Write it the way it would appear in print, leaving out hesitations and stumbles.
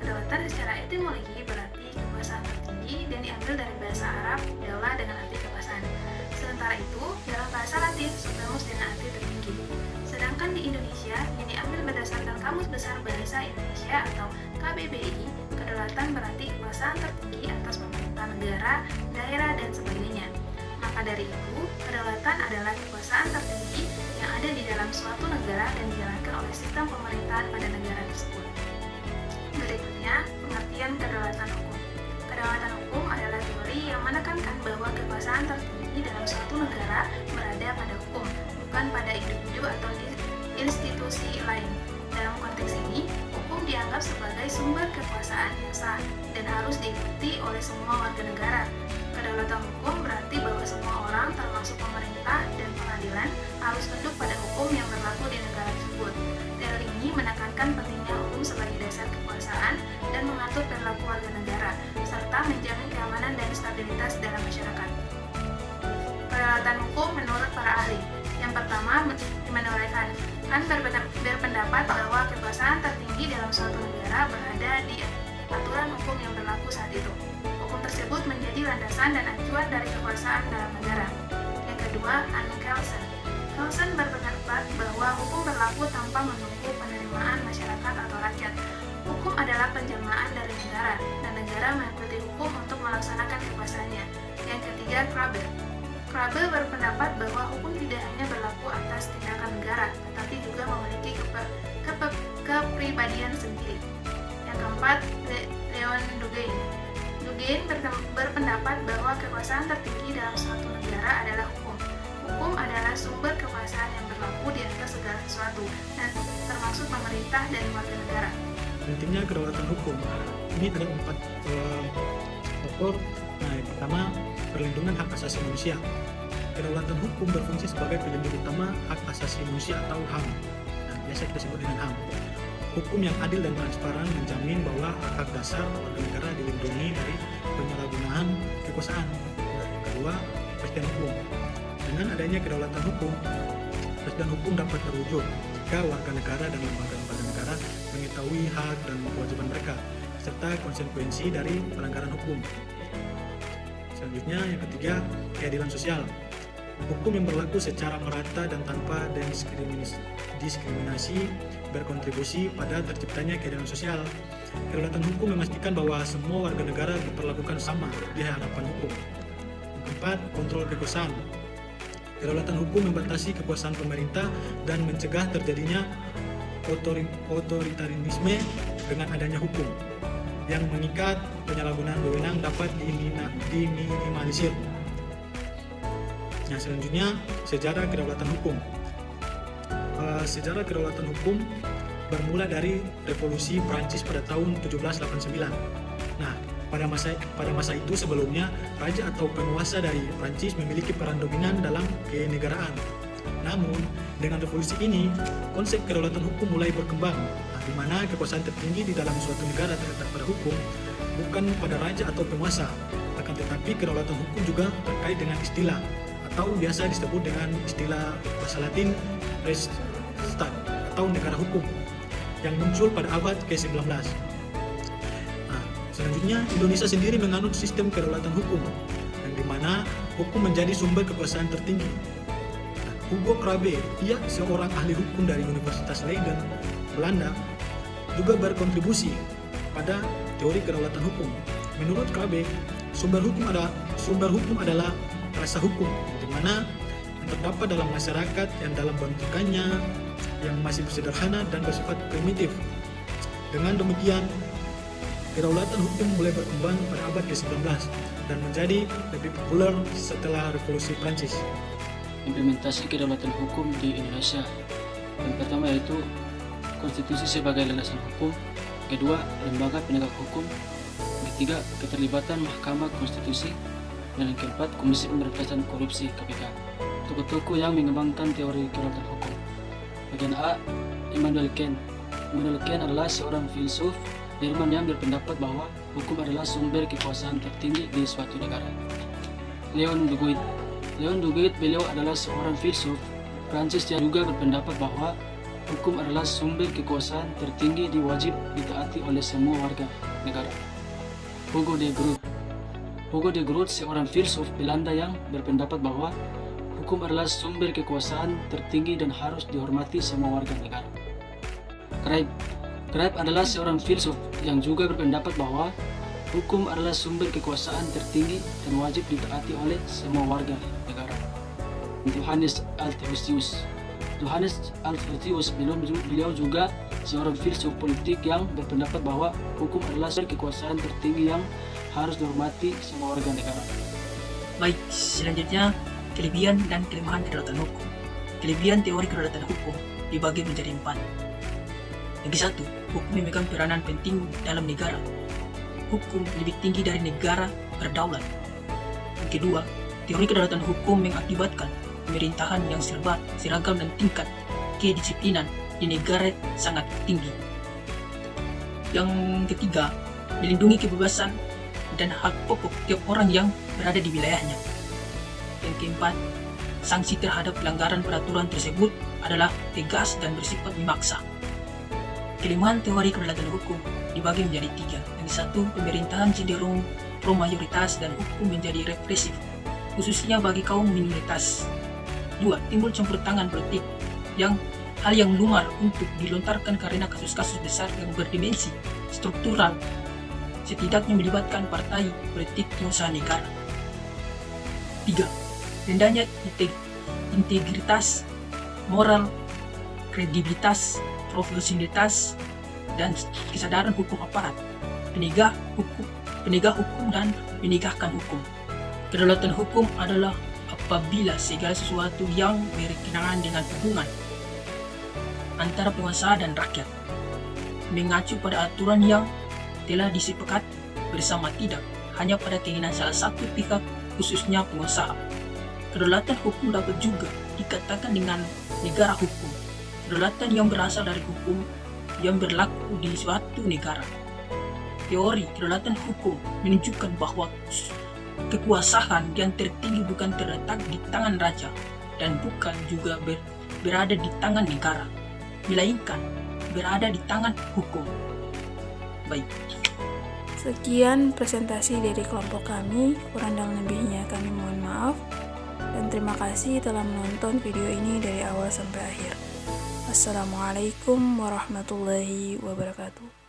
Kedaulatan secara etimologi berarti kekuasaan tertinggi dan diambil dari bahasa Arab daulah dengan arti kekuasaan. Sementara itu, dalam bahasa Latin supremos dengan arti tertinggi. Sedangkan di Indonesia yang diambil berdasarkan Kamus Besar Bahasa Indonesia atau KBBI, kedaulatan berarti kekuasaan tertinggi atas pemerintah negara, daerah, dan sebagainya. Maka dari itu, kedaulatan adalah kekuasaan tertinggi yang ada di dalam suatu negara dan dijalankan oleh sistem pemerintahan pada negara tersebut. Berikutnya, pengertian kedaulatan hukum. Kedaulatan hukum adalah teori yang menekankan bahwa kekuasaan tertinggi dalam suatu negara berada pada hukum, bukan pada individu atau institusi lain. Dalam konteks ini, hukum dianggap sebagai sumber kekuasaan yang sah dan harus diikuti oleh semua warga negara. Kedaulatan hukum berarti bahwa semua orang, termasuk pemerintah dan pengadilan, harus tunduk pada hukum yang berlaku di negara tersebut. Teori ini menekankan pentingnya hukum sebagai dasar kekuasaan dan mengatur perilaku warga negara, serta menjamin keamanan dan stabilitas dalam masyarakat. Kedaulatan hukum menurut para ahli. Yang pertama, menuraikan berpendapat bahwa kekuasaan tertinggi dalam suatu negara berada di aturan hukum yang berlaku saat itu. Hukum tersebut menjadi landasan dan acuan dari kekuasaan dalam negara. Yang kedua, Anne Kelsen. Kelsen berpendapat bahwa hukum berlaku tanpa menunggu penerimaan masyarakat atau rakyat. Hukum adalah penjelmaan dari negara, dan negara mengikuti hukum untuk melaksanakan kekuasaannya. Yang ketiga, Krabbe. Krabbe berpendapat bahwa hukum tidak hanya berlaku atas tindakan negara, tetapi juga memiliki kepribadian sendiri. Yang keempat, Leon Duguay. Duguay berpendapat bahwa kekuasaan tertinggi dalam suatu negara adalah hukum. Hukum adalah sumber kekuasaan yang berlaku di atas segala sesuatu, dan termasuk pemerintah dan warga negara. Pentingnya kedaulatan hukum. Ini ada 4 faktor. Nah, yang pertama, perlindungan hak asasi manusia. Kedaulatan hukum berfungsi sebagai pelindung utama hak asasi manusia atau HAM. Nah, biasa kita sebut dengan HAM. Hukum yang adil dan transparan menjamin bahwa hak dasar warga negara dilindungi dari penyalahgunaan kekuasaan. Nah, yang kedua, kepastian hukum. Dengan adanya kedaulatan hukum, kepastian hukum dapat terwujud jika warga negara dan lembaga-lembaga negara mengetahui hak dan kewajiban mereka, serta konsekuensi dari pelanggaran hukum. Selanjutnya, yang ketiga, keadilan sosial. Hukum yang berlaku secara merata dan tanpa diskriminasi berkontribusi pada terciptanya keadilan sosial. Kedaulatan hukum memastikan bahwa semua warga negara diperlakukan sama di hadapan hukum. Yang keempat, kontrol kekuasaan. Kedaulatan hukum membatasi kekuasaan pemerintah dan mencegah terjadinya otoritarisme dengan adanya hukum yang mengikat penyalahgunaan wewenang dapat diminimalisir. Nah, selanjutnya, sejarah kedaulatan hukum. Sejarah kedaulatan hukum bermula dari Revolusi Prancis pada tahun 1789. Nah, pada masa itu sebelumnya, raja atau penguasa dari Prancis memiliki peran dominan dalam kenegaraan. Namun, dengan revolusi ini, konsep kedaulatan hukum mulai berkembang, di mana kekuasaan tertinggi di dalam suatu negara terletak pada hukum, bukan pada raja atau penguasa. Akan tetapi, kedaulatan hukum juga terkait dengan istilah, atau biasa disebut dengan istilah bahasa Latin res stat atau negara hukum, yang muncul pada abad ke-19. Nah, selanjutnya, Indonesia sendiri menganut sistem kedaulatan hukum, yang dimana hukum menjadi sumber kekuasaan tertinggi. Hugo Krabbe, ia seorang ahli hukum dari Universitas Leiden, Belanda, juga berkontribusi pada teori kedaulatan hukum. Menurut Krabbe, sumber hukum adalah rasa hukum, di mana yang terdapat dalam masyarakat yang dalam bentukannya yang masih sederhana dan bersifat primitif. Dengan demikian, kedaulatan hukum mulai berkembang pada abad ke-19 dan menjadi lebih populer setelah Revolusi Prancis. Implementasi kedaulatan hukum di Indonesia. Yang pertama yaitu konstitusi sebagai landasan hukum, kedua lembaga penegak hukum, ketiga keterlibatan Mahkamah Konstitusi, dan yang keempat Komisi Pemberantasan Korupsi KPK. Tokoh-tokoh yang mengembangkan teori kedaulatan hukum. Bagian A, Immanuel Kant. Immanuel Kant adalah seorang filsuf Jerman yang berpendapat bahwa hukum adalah sumber kekuasaan tertinggi di suatu negara. Leon Duguay beliau adalah seorang filsuf Prancis yang juga berpendapat bahwa hukum adalah sumber kekuasaan tertinggi diwajib ditaati oleh semua warga negara. Hugo de Groot. Hugo de Groot seorang filsuf Belanda yang berpendapat bahwa hukum adalah sumber kekuasaan tertinggi dan harus dihormati semua warga negara. Cruyff adalah seorang filsuf yang juga berpendapat bahwa hukum adalah sumber kekuasaan tertinggi dan wajib ditaati oleh semua warga negara. Johannes Althusius beliau juga seorang filsuf politik yang berpendapat bahwa hukum adalah sumber kekuasaan tertinggi yang harus dihormati semua warga negara. Baik, selanjutnya kelebihan dan kelemahan kedaulatan hukum. Kelebihan teori kedaulatan hukum dibagi menjadi 4. Yang satu, hukum memegang peranan penting dalam negara. Hukum lebih tinggi dari negara berdaulat. Yang kedua, teori kedaulatan hukum mengakibatkan pemerintahan yang seragam dan tingkat kedisiplinan di negara sangat tinggi. Yang ketiga, melindungi kebebasan dan hak pokok tiap orang yang berada di wilayahnya. Yang keempat, sanksi terhadap pelanggaran peraturan tersebut adalah tegas dan bersifat memaksa. Kelemahan teori kedaulatan hukum dibagi menjadi 3. Yang satu, pemerintahan cenderung pro mayoritas dan hukum menjadi represif, khususnya bagi kaum minoritas. 2. Timbul campur tangan politik hal yang lumrah untuk dilontarkan karena kasus-kasus besar yang berdimensi struktural, setidaknya melibatkan partai politik pengusaha negara. 3. Rendahnya integritas, moral, kredibilitas, profesionalitas, dan kesadaran hukum aparat, penegak hukum dan menegakkan hukum. Kedaulatan hukum adalah apabila segala sesuatu yang berkenaan dengan hubungan antara penguasa dan rakyat mengacu pada aturan yang telah disepakati bersama, tidak hanya pada keinginan salah satu pihak, khususnya pengusaha. Kedaulatan hukum dapat juga dikatakan dengan negara hukum, kedaulatan yang berasal dari hukum yang berlaku di suatu negara. Teori kedaulatan hukum menunjukkan bahwa kekuasaan yang tertinggi bukan terletak di tangan raja dan bukan juga berada di tangan negara, melainkan berada di tangan hukum. Baik. Sekian presentasi dari kelompok kami, kurang dan lebihnya kami mohon maaf. Dan terima kasih telah menonton video ini dari awal sampai akhir. Wassalamualaikum warahmatullahi wabarakatuh.